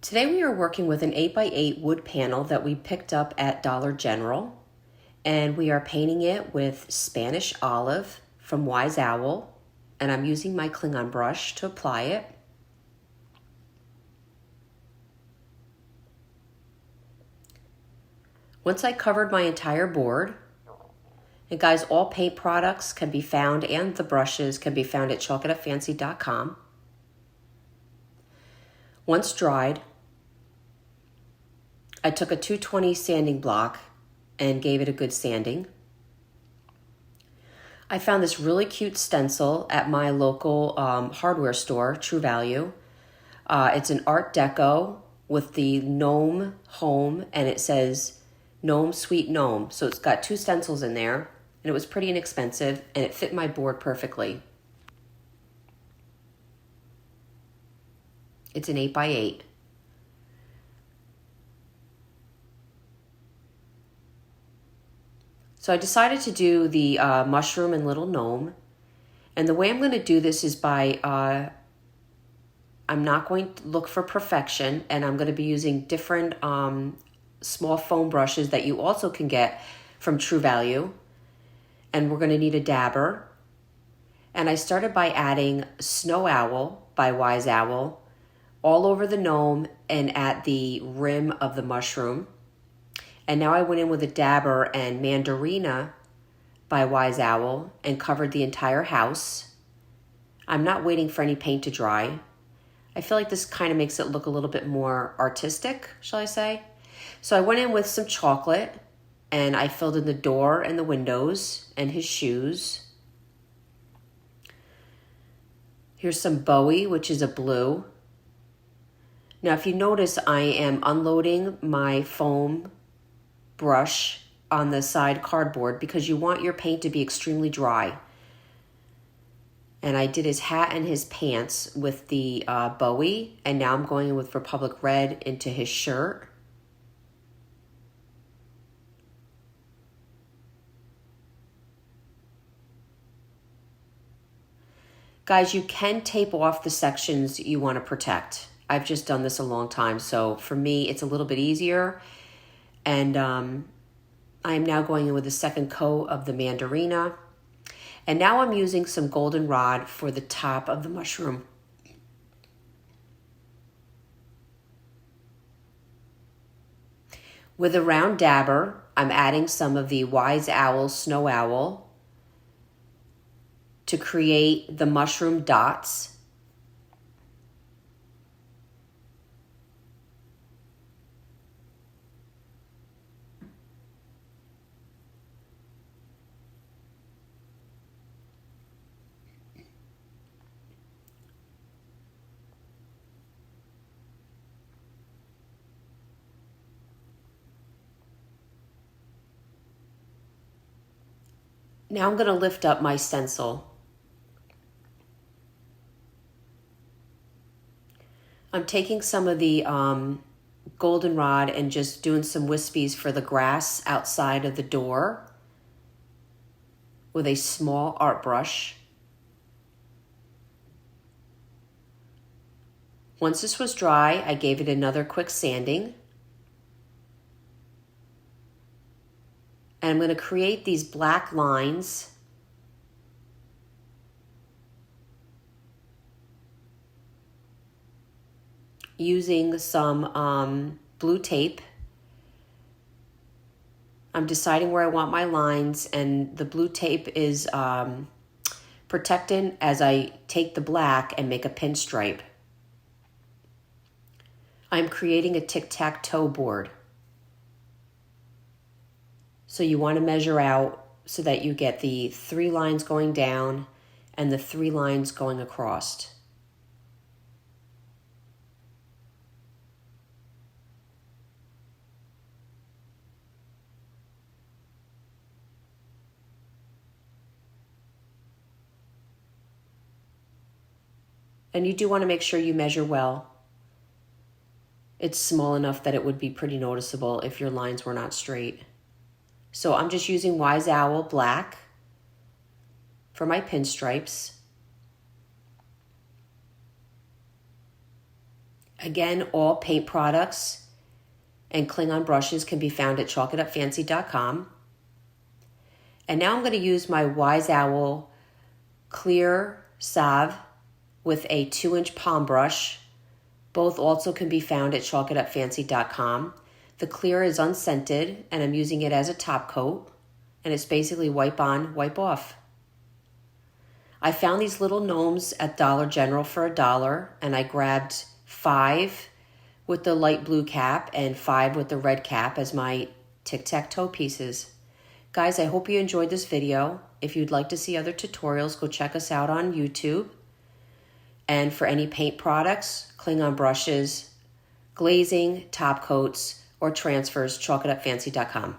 Today we are working with an 8x8 wood panel that we picked up at Dollar General, and we are painting it with Spanish Olive from Wise Owl, and I'm using my Klingon brush to apply it. Once I covered my entire board, and guys, all paint products can be found and the brushes can be found at chalkitafancy.com. Once dried, I took a 220 sanding block and gave it a good sanding. I found this really cute stencil at my local hardware store, True Value. It's an Art Deco with the Gnome Home, and it says Gnome Sweet Gnome. So it's got two stencils in there, and it was pretty inexpensive, and it fit my board perfectly. It's an 8x8. So I decided to do the mushroom and little gnome. And the way I'm going to do this is by, I'm not going to look for perfection, and I'm going to be using different small foam brushes that you also can get from True Value. And we're going to need a dabber. And I started by adding Snow Owl by Wise Owl all over the gnome and at the rim of the mushroom. And now I went in with a dabber and Mandarina by Wise Owl and covered the entire house. I'm not waiting for any paint to dry. I feel like this kind of makes it look a little bit more artistic, shall I say. So I went in with some chocolate and I filled in the door and the windows and his shoes. Here's some Bowie, which is a blue. Now if you notice, I am unloading my foam brush on the side cardboard because you want your paint to be extremely dry. And I did his hat and his pants with the Bowie, and now I'm going in with Republic Red into his shirt. Guys, you can tape off the sections you want to protect. I've just done this a long time, so for me it's a little bit easier. And I am now going in with the second coat of the Mandarina. And now I'm using some goldenrod for the top of the mushroom. With a round dabber, I'm adding some of the Wise Owl Snow Owl to create the mushroom dots. Now I'm going to lift up my stencil. I'm taking some of the goldenrod and just doing some wispies for the grass outside of the door with a small art brush. Once this was dry, I gave it another quick sanding. And I'm going to create these black lines using some blue tape. I'm deciding where I want my lines, and the blue tape is protecting as I take the black and make a pinstripe. I'm creating a tic-tac-toe board. So you want to measure out so that you get the 3 lines going down and the 3 lines going across. And you do want to make sure you measure well. It's small enough that it would be pretty noticeable if your lines were not straight. So I'm just using Wise Owl black for my pinstripes. Again, all paint products and Klingon brushes can be found at chalkitupfancy.com. And now I'm going to use my Wise Owl clear salve with a 2-inch palm brush. Both also can be found at chalkitupfancy.com. The clear is unscented, and I'm using it as a top coat, and it's basically wipe on, wipe off. I found these little gnomes at Dollar General for $1, and I grabbed 5 with the light blue cap and 5 with the red cap as my tic-tac-toe pieces. Guys, I hope you enjoyed this video. If you'd like to see other tutorials, go check us out on YouTube. And for any paint products, Klingon brushes, glazing, top coats, or transfers, chalkitupfancy.com.